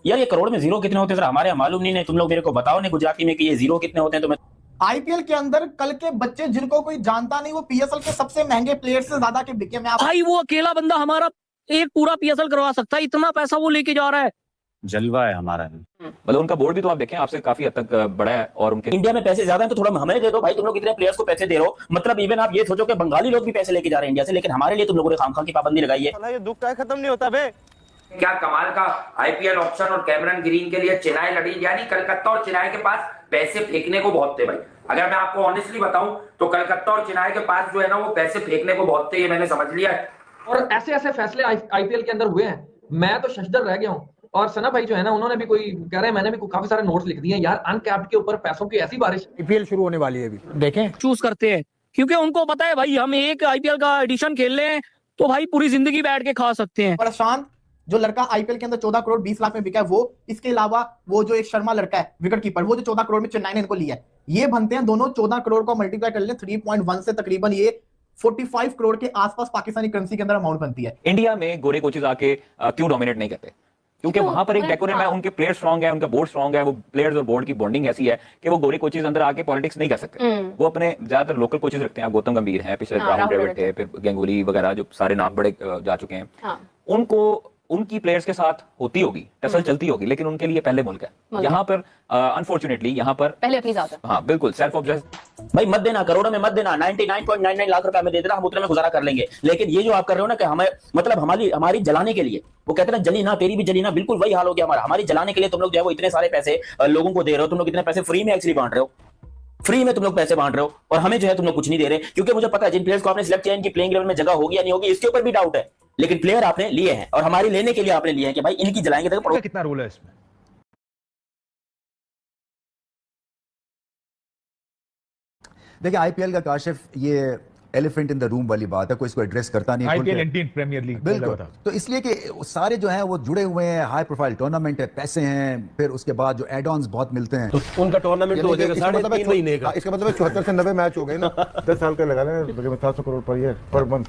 यार ये करोड़ में जीरो कितने होते हैं जरा हमारे यहाँ मालूम नहीं है, तुम लोग मेरे को बताओ ना गुजराती में कि ये जीरो कितने होते हैं। तो मैं आईपीएल के अंदर कल के बच्चे जिनको कोई जानता नहीं, वो पीएसएल के सबसे महंगे प्लेयर से ज्यादा के बिके। मैं भाई वो अकेला बंदा हमारा एक पूरा पीएसएल करवा सकता है, इतना पैसा वो लेके जा रहा है। जलवा है हमारा। मतलब उनका बोर्ड भी तो आप देखें आपसे काफी हद तक बड़ा है और उनके इंडिया में पैसे ज्यादा है तो थोड़ा हमें दे दो भाई, तुम लोग इतने प्लेयर्स को पैसे दे रहे हो। मतलब इवन आप ये सोचो कि बंगाली लोग भी पैसे लेके जा रहे हैं इंडिया से, लेकिन हमारे लिए तुम लोगों ने खामखा की पाबंदी लगाई है। ये दुख का खत्म नहीं होता बे। क्या कमाल का आईपीएल ऑप्शन और कैमरन ग्रीन के लिए चेन्नई लड़ी, यानी कलकत्ता और चेन्नई के पास पैसे फेंकने को बहुत थे भाई। अगर मैं आपको ऑनेस्टली बताऊं तो कलकत्ता और चेन्नई के पास जो है ना वो पैसे फेंकने को बहुत थे, ये मैंने समझ लिया है। और ऐसे ऐसे फैसले आईपीएल के अंदर हुए हैं, मैं तो शशदर रह गया हूँ। और सना भाई जो है ना, उन्होंने भी कोई कह रहे हैं, मैंने भी काफी सारे नोट्स लिख दिए हैं यार, अनकैप्ड के ऊपर पैसों की ऐसी बारिश। आईपीएल शुरू होने वाली है अभी, देखें चूज करते हैं क्योंकि उनको पता है भाई हम एक आईपीएल का एडिशन खेल लें तो भाई पूरी जिंदगी बैठ के खा सकते हैं। प्रशांत जो लड़का आईपीएल के अंदर 14 करोड़ 20 लाख में बिका है वो, इसके अलावा वो जो एक शर्मा लड़का है विकेट कीपर, वो जो 14 करोड़ में चेन्नई ने इनको लिया है, ये बनते हैं दोनों 14 करोड़ को मल्टीप्लाई कर ले 3.1 से तकरीबन ये 45 करोड़ के आसपास पाकिस्तानी करेंसी के अंदर अमाउंट बनती है। इंडिया में गोरे कोचेज आके क्यों डोमिनेट नहीं करते? क्योंकि वहां पर एक डेकोरेट है, उनके प्लेयर स्ट्रांग है, उनका बोर्ड स्ट्रांग है, वो प्लेयर्स और बोर्ड की बॉन्डिंग ऐसी है कि वो गोरे कोचेज अंदर आके पॉलिटिक्स नहीं कर सकते। वो अपने ज्यादातर लोकल कोचेज रखते हैं। गौतम गंभीर हैं, पिछले राहुल द्रविड़ थे, फिर गंगुली वगैरह जो सारे नाम बड़े जा चुके हैं। उनको उनकी प्लेयर्स के साथ होती होगी टसल चलती होगी, लेकिन उनके लिए पहले मुल्क है। यहाँ पर अनफॉर्चुनेटली यहाँ पर पहले अपनी जात है। हाँ बिल्कुल सेल्फ ऑब्जेक्ट। भाई मत देना, करोड़ों में मत देना, 99.99 लाख रुपए में दे देना, हम उतने में गुजारा कर लेंगे। लेकिन ये जो आप कर रहे हो ना कि हमें मतलब हमारी जलाने के लिए, वो कहते हैं ना जली ना तेरी भी जली ना, बिल्कुल वही हाल हो गया हमारा। हमारी जलाने के लिए तुम लोग जो है वो इतने सारे पैसे लोगों को दे रहे हो, तुम लोग इतने पैसे फ्री में एक्चुअली बांट रहे हो, फ्री में तुम लोग पैसे बांट रहे हो, और हमें जो है तुम लोग कुछ नहीं दे रहे। क्योंकि मुझे पता है जिन प्लेयर्स को आपने सिलेक्ट किया इनकी प्लेइंग लेवल में जगह होगी या नहीं होगी, इसके ऊपर भी डाउट है, लेकिन प्लेयर आपने लिए हैं और हमारी लेने के लिए आपने लिए हैं कि भाई इनकी जलाएंगे। तो कितना रोल है इसमें? देखिए आईपीएल का काशिफ ये एलिफेंट इन द रूम वाली बात है, कोई इसको एड्रेस करता नहीं है। आईपीएल इंडियन प्रीमियर लीग बिल्कुल, तो इसलिए कि सारे जो हैं वो जुड़े हुए हैं, हाई प्रोफाइल टूर्नामेंट है, पैसे हैं, फिर उसके बाद जो एड ऑन्स बहुत मिलते हैं। तो उनका टूर्नामेंट तो हो जाएगा 3.5 महीने का। इसका मतलब 74 से 90 मैच हो गए ना 10 साल का लगा लें, 700 crore per year, per month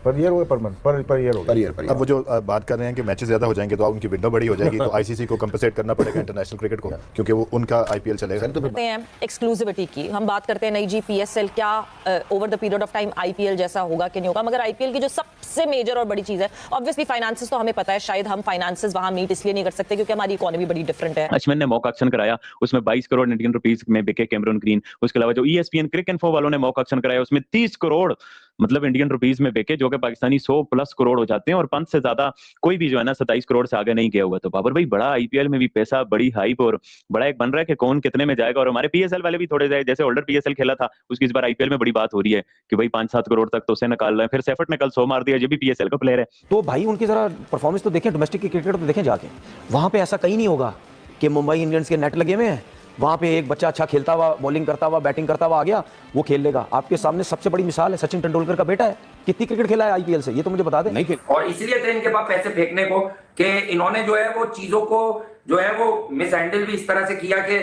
per year हो पर मंथ पर ईयर हो। अब वो जो बात कर रहे हैं कि मैचेस ज्यादा हो जाएंगे तो उनकी विंडो बड़ी हो जाएगी, तो आईसीसी को कंपनसेट करना पड़ेगा इंटरनेशनल क्रिकेट को, क्योंकि वो उनका आईपीएल चलेगा। तो करते हैं एक्सक्लूसिविटी की, हम बात करते हैं नई जी पीएसएल क्या over the period of time IPL जैसा होगा कि नहीं होगा। मगर आईपीएल की जो सबसे मेजर और बड़ी चीज है ऑब्वियसली फाइनेंसेस, तो हमें पता है शायद हम फाइनेंसेस वहां मीट इसलिए नहीं कर सकते क्योंकि हमारी इकोनॉमी बड़ी डिफरेंट है। अश्विन ने मॉक ऑक्शन कराया, उसमें 22 करोड़ इंडियन रुपीस में बिके कैमरन ग्रीन। उसके अलावा जो ईएसपीएन क्रिक इन्फो वालों ने मॉक ऑक्शन कराया उसमें 30 करोड़ मतलब इंडियन रुपीस में बिके, जो कि पाकिस्तानी 100+ करोड़ हो जाते हैं, और 5 से ज्यादा कोई भी जो है ना 27 करोड़ से आगे नहीं गया हुआ। तो बाबर भाई बड़ा आईपीएल में भी पैसा, बड़ी हाइप और बड़ा एक बन रहा है कि कौन कितने में जाएगा। और हमारे पीएसएल वाले भी थोड़े जाए, जैसे ओल्डर पीएसएल खेला था उसकी इस बार आईपीएल में बड़ी बात हो रही है कि भाई 5-7 करोड़ तक तो उसे निकाल रहे हैं। फिर सेफर्ट ने कल 100 मार दिया, ये भी पीएसएल का प्लेयर है। तो भाई उनकी जरा परफॉर्मेंस तो देखें, डोमेस्टिक क्रिकेट तो देखें जाके, वहां पे ऐसा कहीं नहीं होगा कि मुंबई इंडियंस के नेट लगे हुए हैं, वहां पे एक बच्चा अच्छा खेलता हुआ, बॉलिंग करता हुआ, बैटिंग करता हुआ आ गया, वो खेल लेगा। आपके सामने सबसे बड़ी मिसाल है सचिन तेंदुलकर का बेटा है, कितनी क्रिकेट खेला है आईपीएल से, ये तो मुझे बता दें। नहीं, और इसलिए थे इनके पास पैसे फेंकने को कि इन्होंने जो है वो चीजों को जो है वो मिस हैंडल भी इस तरह से किया कि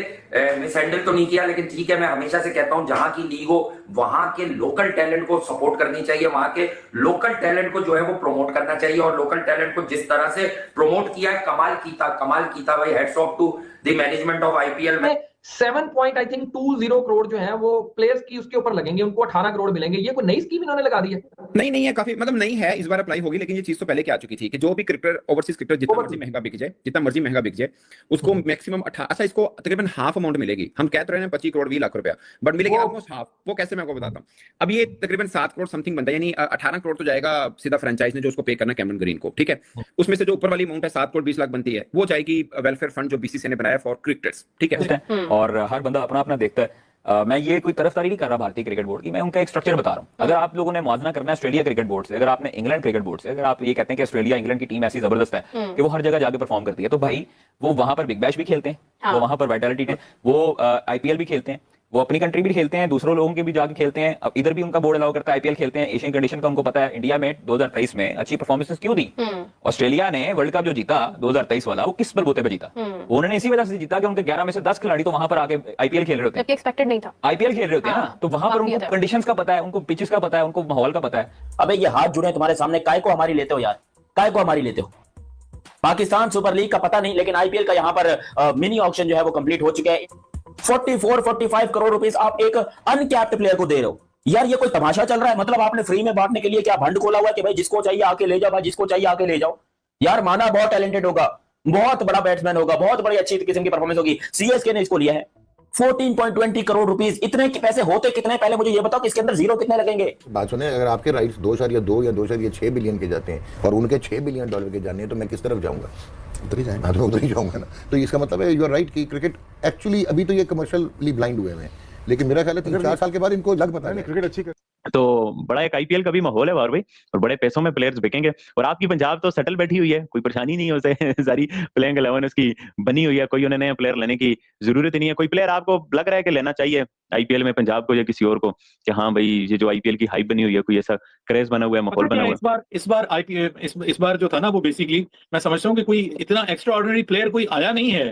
मिस हैंडल तो नहीं किया, लेकिन ठीक है, मैं हमेशा से कहता हूं जहां की लीग हो वहां के लोकल टैलेंट को सपोर्ट करनी चाहिए, वहां के लोकल टैलेंट को जो है वो प्रमोट करना चाहिए। और लोकल टैलेंट को जिस तरह से प्रमोट किया है, कमाल कीता भाई, hats off to the management of IPL में। 7.20 करोड़ जो है वो प्लेयर्स की उसके ऊपर लगेंगे, उनको 18 करोड़ मिलेंगे। ये कोई नई स्कीम इन्होंने लगा दी है? नहीं है, काफी मतलब नहीं है, इस बार अप्लाई होगी, लेकिन ये चीज तो पहले क्या आ चुकी थी कि जो भी क्रिकेटर ओवरसीज क्रिकेटर जितना मर्जी महंगा बिक जाए उसको मैक्सिमम 18, अच्छा इसको तकरीबन हाफ अमाउंट मिलेगी। हम कह रहे हैं 25 करोड़ 20 लाख रुपया, बट मिलेगी ऑलमोस्ट हाफ। वो कैसे, मैं आपको बताता हूँ। अब ये तकरीबन 7 करोड़ समथिंग बनता है, यानी 18 करोड़ तो जाएगा सीधा फ्रेंचाइज ने जो उसको पे करना कैमरन ग्रीन को, ठीक है। उसमें से जो ऊपर वाली अमाउंट है 7 करोड़ 20 लाख बनती है, वो जाएगी वेलफेयर फंड जो बीसीसीआई ने बनाया फॉर क्रिकेटर्स, ठीक है। और हर बंदा अपना अपना देखता है। मैं ये कोई तरफदारी नहीं कर रहा भारतीय क्रिकेट बोर्ड की, मैं उनका एक स्ट्रक्चर बता रहा हूँ। अगर आप लोगों ने मुआवजा करना है ऑस्ट्रेलिया क्रिकेट बोर्ड से, अगर आपने इंग्लैंड क्रिकेट बोर्ड से, अगर आप ये कहते हैं कि ऑस्ट्रेलिया इंग्लैंड की टीम ऐसी जबरदस्त है कि वो हर जगह जाके परफॉर्म करती है, तो भाई वो वहां पर बिग बैश भी खेलते हैं, वो वहां पर वाइटलिटी, वो आईपीएल भी खेलते हैं, वो अपनी कंट्री भी खेलते हैं, दूसरों लोगों के भी जाके खेलते हैं। अब इधर भी उनका बोर्ड अलाउ करता है, आईपीएल खेलते हैं, एशियन कंडीशन का उनको पता है। इंडिया में 2023 में अच्छी परफॉर्मेंसेस क्यों दी? ऑस्ट्रेलिया ने वर्ल्ड कप जो जीता 2023 वाला, वो किस बलबूते पे जीता? उन्होंने इसी वजह से जीता कि उनके 11 में से 10 खिलाड़ी तो वहां पर आके आईपीएल खेल रहे होते हैं, एक्सपेक्टेड नहीं था। आईपीएल खेल रहे होते हैं ना, तो वहां पर उनको कंडीशंस का पता है, उनको पिचेस का पता है, उनको माहौल का पता है। अबे ये हाथ जुड़े तुम्हारे सामने, काय को हमारी लेते हो यार, काय को हमारी लेते हो? पाकिस्तान सुपर लीग का पता नहीं, लेकिन आईपीएल का यहाँ पर मिनी ऑक्शन जो है वो कंप्लीट हो चुका है। 44-45 करोड़ रुपीस आप एक अनकैप्ड प्लेयर को दे रहे हो। यार ये कोई तमाशा चल रहा है? मतलब आपने फ्री में बांटने के लिए क्या भंड खोला हुआ है कि भाई जिसको चाहिए आके ले जाओ, भाई जिसको चाहिए आके ले जाओ। यार माना बहुत टैलेंटेड होगा, बहुत बड़ा बैट्समैन होगा, बहुत बड़ी अच्छी किस्म की परफॉर्मेंस होगी, सीएसके ने इसको लिया है 14.20 करोड़ रुपीस। इतने पैसे होते कितने, पहले मुझे ये बताओ कि इसके अंदर जीरो कितने लगेंगे? बात सुने, अगर आपके राइट्स 2.2 या 2.6 बिलियन के जाते हैं और उनके $6 बिलियन के जाने हैं, तो मैं किस तरफ जाऊंगा? उधर ही जाएंगे। हाँ, तो उधर ही जाऊंगा ना। तो इसका मतलब है यू आर राइट कि क्रिकेट एक्चुअली अभी तो ये कमर्शियली ब्लाइंड हुए हैं, लेकिन मेरा ख्याल है 3-4 साल के बाद इनको लग पता है क्रिकेट अच्छी। तो बड़ा एक आईपीएल का भी माहौल है बार भाई, और बड़े पैसों में प्लेयर्स बिकेंगे। और आपकी पंजाब तो सेटल बैठी हुई है, कोई परेशानी नहीं है उसे सारी प्लेइंग 11 उसकी बनी हुई है, कोई उन्हें नया प्लेयर लेने की जरूरत नहीं है। कोई प्लेयर आपको लग रहा है कि लेना चाहिए आईपीएल में पंजाब को या किसी और को, कि हाँ भाई ये जो आईपीएल की हाइप बनी हुई है, कोई ऐसा क्रेज बना हुआ है, माहौल बना हुआ है? इस बार आईपीएल इस बार जो था ना, वो बेसिकली मैं समझता हूँ कि कोई इतना एक्स्ट्रा ऑर्डिनरी प्लेयर कोई आया नहीं है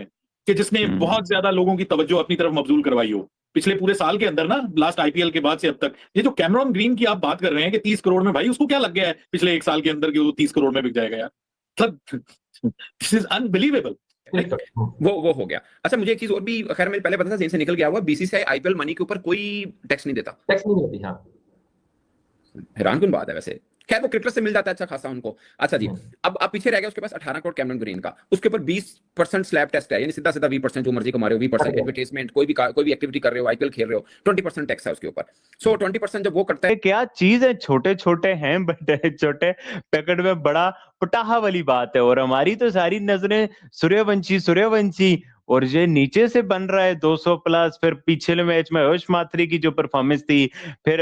कि जिसने बहुत ज्यादा लोगों की तवज्जो अपनी तरफ मबजूल करवाई हो पिछले पूरे साल के अंदर ना, लास्ट आईपीएल के बाद से अब तक। ये जो कैमरॉन ग्रीन की आप बात कर रहे हैं कि 30 करोड़ में, भाई उसको क्या लग गया है पिछले एक साल के अंदर कि वो 30 करोड़ में बिक जाएगा यार? This is unbelievable. वो हो गया। अच्छा, मुझे एक चीज और भी, खैर मुझे पहले पता था, जेन से निकल गया हुआ, बीसीसीआई आईपीएल मनी के ऊपर कोई टैक्स नहीं देता। टैक्स नहीं देती, हाँ। हैरानकुन बात है वैसे। खैर वो क्रिकेट से मिल जाता है अच्छा खासा उनको। अच्छा जी, अब पीछे रह गया उसके पास 18 करोड़ कैमरन ग्रीन का, उसके ऊपर 20% स्लैब टैक्स है, यानी सीधा 20% जो मर्जी कमा रहे हो, 20% एडवर्टाइजमेंट, कोई भी एक्टिविटी कर रहे हो, आईपीएल खेल रहे हो, 20% टैक्स है उसके ऊपर। सो 20% जब वो करता है, क्या चीज है, छोटे छोटे हैं बट छोटे पैकेट में बड़ा पटाहा वाली बात है। और हमारी तो सारी नजरें सूर्यवंशी और ये नीचे से बन रहा है 200 प्लस। फिर पिछले मैच में हर्ष माथुरी की जो परफॉर्मेंस थी, फिर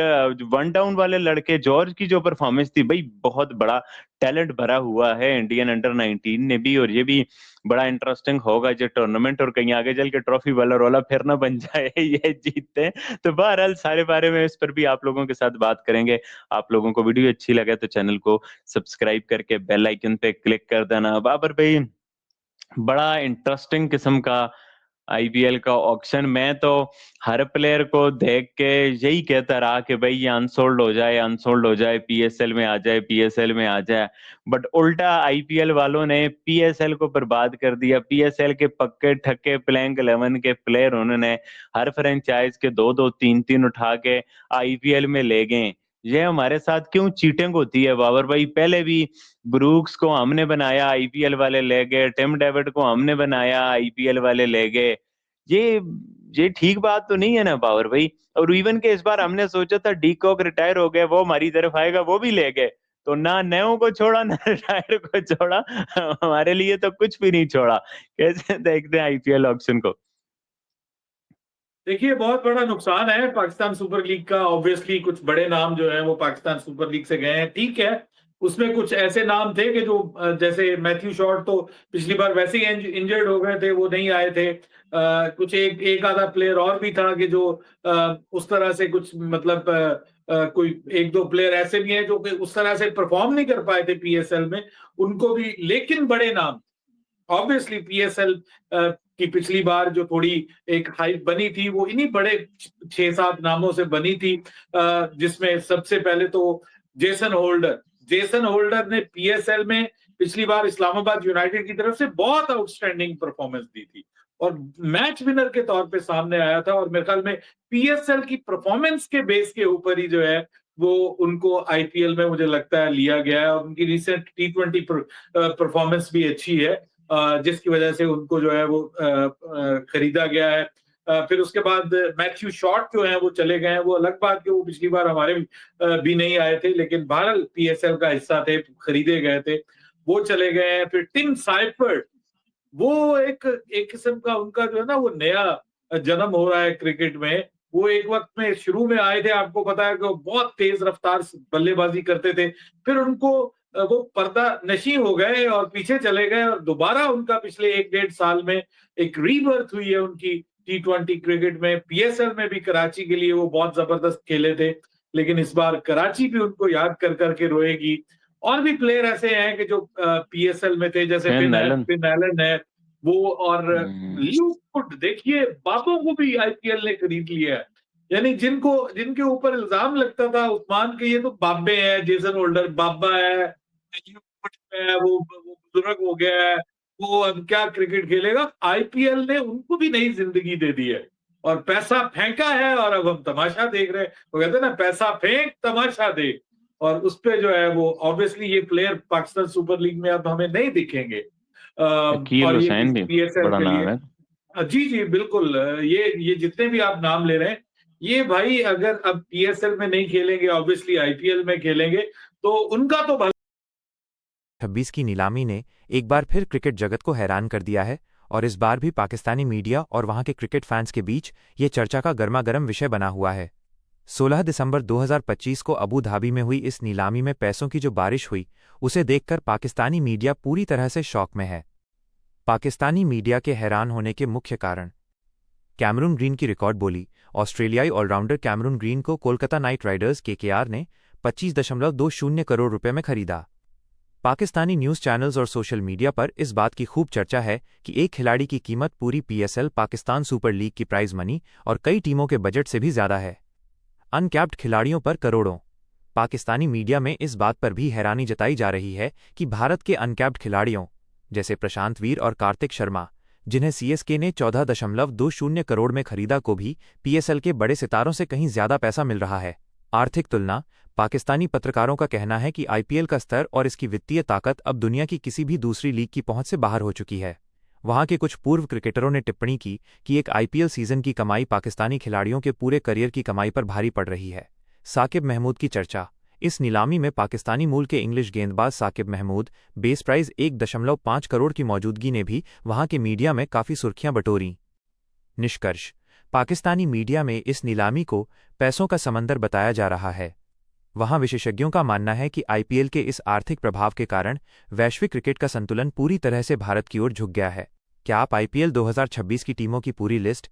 वन डाउन वाले लड़के जॉर्ज की जो परफॉर्मेंस थी, भाई बहुत बड़ा टैलेंट भरा हुआ है इंडियन अंडर 19 ने भी। और ये भी बड़ा इंटरेस्टिंग होगा जो टूर्नामेंट, और कहीं आगे चल के ट्रॉफी वाला रोला फिर ना बन जाए ये जीतते हैं। तो बहरहाल सारे बारे में इस पर भी आप लोगों के साथ बात करेंगे। आप लोगों को वीडियो अच्छी लगे तो चैनल को सब्सक्राइब करके बेल आइकन पे क्लिक कर देना। बाबर भाई, बड़ा इंटरेस्टिंग किस्म का आईपीएल का ऑक्शन। मैं तो हर प्लेयर को देख के यही कहता रहा कि भाई ये अनसोल्ड हो जाए, पीएसएल में आ जाए, बट उल्टा आईपीएल वालों ने पीएसएल को बर्बाद कर दिया। पीएसएल के पक्के ठक्के प्लेइंग 11 के प्लेयर उन्होंने हर फ्रेंचाइज के 2-2, 3-3 उठा के आईपीएल में ले गए। ये हमारे साथ क्यों चीटिंग होती है बाबर भाई? पहले भी ब्रूक्स को हमने बनाया, आईपीएल वाले ले गए, टिम डेविड को हमने बनाया, आईपीएल वाले ले गए। ये ठीक बात तो नहीं है ना बाबर भाई? और इवन के इस बार हमने सोचा था डीकॉक रिटायर हो गया, वो हमारी तरफ आएगा, वो भी ले गए। तो ना नयों को छोड़ा ना रिटायर को छोड़ा, हमारे लिए तो कुछ भी नहीं छोड़ा। कैसे देखते हैं आईपीएल ऑक्शन को? देखिए, बहुत बड़ा नुकसान है पाकिस्तान सुपर लीग का। ऑब्वियसली कुछ बड़े नाम जो हैं वो पाकिस्तान सुपर लीग से गए हैं, ठीक है। उसमें कुछ ऐसे नाम थे कि जो जैसे मैथ्यू शॉर्ट तो पिछली बार वैसे ही इंजर्ड हो गए थे, वो नहीं आए थे। कुछ एक आधा प्लेयर और भी था कि जो उस तरह से कुछ मतलब कोई 1-2 प्लेयर ऐसे भी हैं जो कि उस तरह से परफॉर्म नहीं कर पाए थे पीएसएल में, उनको भी। लेकिन बड़े नाम, ऑब्वियसली पीएसएल की पिछली बार जो थोड़ी एक हाइप बनी थी, वो इन्हीं बड़े 6-7 नामों से बनी थी, जिसमें सबसे पहले तो जेसन होल्डर ने पीएसएल में पिछली बार इस्लामाबाद यूनाइटेड की तरफ से बहुत आउटस्टैंडिंग परफॉर्मेंस दी थी और मैच विनर के तौर पे सामने आया था। और मेरे ख्याल में पीएसएल की परफॉर्मेंस के बेस के ऊपर ही जो है वो उनको आईपीएल में मुझे लगता है लिया गया है। और उनकी रिसेंट T20 परफॉर्मेंस भी अच्छी है, जिसकी वजह से उनको जो है वो खरीदा गया है। फिर उसके बाद मैथ्यू शॉर्ट जो है वो चले गए हैं। वो अलग बात कि वो पिछली बार हमारे भी नहीं आए थे, लेकिन बहरहाल पीएसएल का हिस्सा थे, खरीदे गए थे, वो चले गए हैं। फिर टिम साइफर्ट, वो एक किस्म का उनका जो है ना वो नया जन्म हो रहा है क्रिकेट में। वो एक वक्त में शुरू में आए थे, आपको पता है कि वो बहुत तेज रफ्तार बल्लेबाजी करते थे, फिर उनको वो पर्दा नशी हो गए और पीछे चले गए, और दोबारा उनका पिछले 1-1.5 साल में एक रीबर्थ हुई है उनकी T20 क्रिकेट में। पीएसएल में भी कराची के लिए वो बहुत जबरदस्त खेले थे, लेकिन इस बार कराची भी उनको याद कर करके रोएगी। और भी प्लेयर ऐसे हैं कि जो पीएसएल में थे, जैसे फिन एलन है वो, और ल्यूक, देखिए बाबों को भी आईपीएल ने खरीद लिया है। यानी जिनके ऊपर इल्जाम लगता था उस्मान के, ये तो बाबे हैं, जेसन होल्डर बाबा है, है, वो बुजुर्ग हो गया है, वो अब क्या क्रिकेट खेलेगा। आईपीएल ने उनको भी नई जिंदगी दे दी है और पैसा फेंका है और अब हम तमाशा देख रहे हैं। वो कहते हैं ना, पैसा फेंक तमाशा देख, और उस पे जो है वो ऑब्वियसली ये प्लेयर पाकिस्तान सुपर लीग में अब हमें नहीं दिखेंगे। अकील और हुसैन भी PSL बड़ा के नाम लिए है। जी जी बिल्कुल, ये जितने भी आप नाम ले रहे हैं, ये भाई अगर अब PSL में नहीं खेलेंगे, ऑब्वियसली आईपीएल में खेलेंगे, तो उनका तो 26 की नीलामी ने एक बार फिर क्रिकेट जगत को हैरान कर दिया है और इस बार भी पाकिस्तानी मीडिया और वहां के क्रिकेट फैंस के बीच ये चर्चा का गर्मागर्म विषय बना हुआ है। 16 दिसंबर 2025 को अबू धाबी में हुई इस नीलामी में पैसों की जो बारिश हुई, उसे देखकर पाकिस्तानी मीडिया पूरी तरह से शॉक में है। पाकिस्तानी मीडिया के हैरान होने के मुख्य कारण: कैमरून ग्रीन की रिकॉर्ड बोली। ऑस्ट्रेलियाई ऑलराउंडर कैमरून ग्रीन को कोलकाता नाइट राइडर्स KKR ने 25.20 करोड़ रुपए में खरीदा। पाकिस्तानी न्यूज़ चैनल्स और सोशल मीडिया पर इस बात की खूब चर्चा है कि एक खिलाड़ी की कीमत पूरी PSL पाकिस्तान सुपर लीग की प्राइज मनी और कई टीमों के बजट से भी ज्यादा है। अनकैप्ड खिलाड़ियों पर करोड़ों। पाकिस्तानी मीडिया में इस बात पर भी हैरानी जताई जा रही है कि भारत के अनकैप्ड खिलाड़ियों जैसे प्रशांत वीर और कार्तिक शर्मा, जिन्हें CSK ने 14.20 करोड़ में खरीदा, को भी PSL के बड़े सितारों से कहीं ज्यादा पैसा मिल रहा है। आर्थिक तुलना: पाकिस्तानी पत्रकारों का कहना है कि IPL का स्तर और इसकी वित्तीय ताकत अब दुनिया की किसी भी दूसरी लीग की पहुंच से बाहर हो चुकी है। वहां के कुछ पूर्व क्रिकेटरों ने टिप्पणी की कि एक IPL सीजन की कमाई पाकिस्तानी खिलाड़ियों के पूरे करियर की कमाई पर भारी पड़ रही है। साकिब महमूद की चर्चा: इस नीलामी में पाकिस्तानी मूल के इंग्लिश गेंदबाज साकिब महमूद बेस प्राइस 1.5 करोड़ की मौजूदगी ने भी वहां के मीडिया में काफी सुर्खियां बटोरी। निष्कर्ष: पाकिस्तानी मीडिया में इस नीलामी को पैसों का समंदर बताया जा रहा है। वहां विशेषज्ञों का मानना है कि IPL के इस आर्थिक प्रभाव के कारण वैश्विक क्रिकेट का संतुलन पूरी तरह से भारत की ओर झुक गया है। क्या आप IPL 2026 की टीमों की पूरी लिस्ट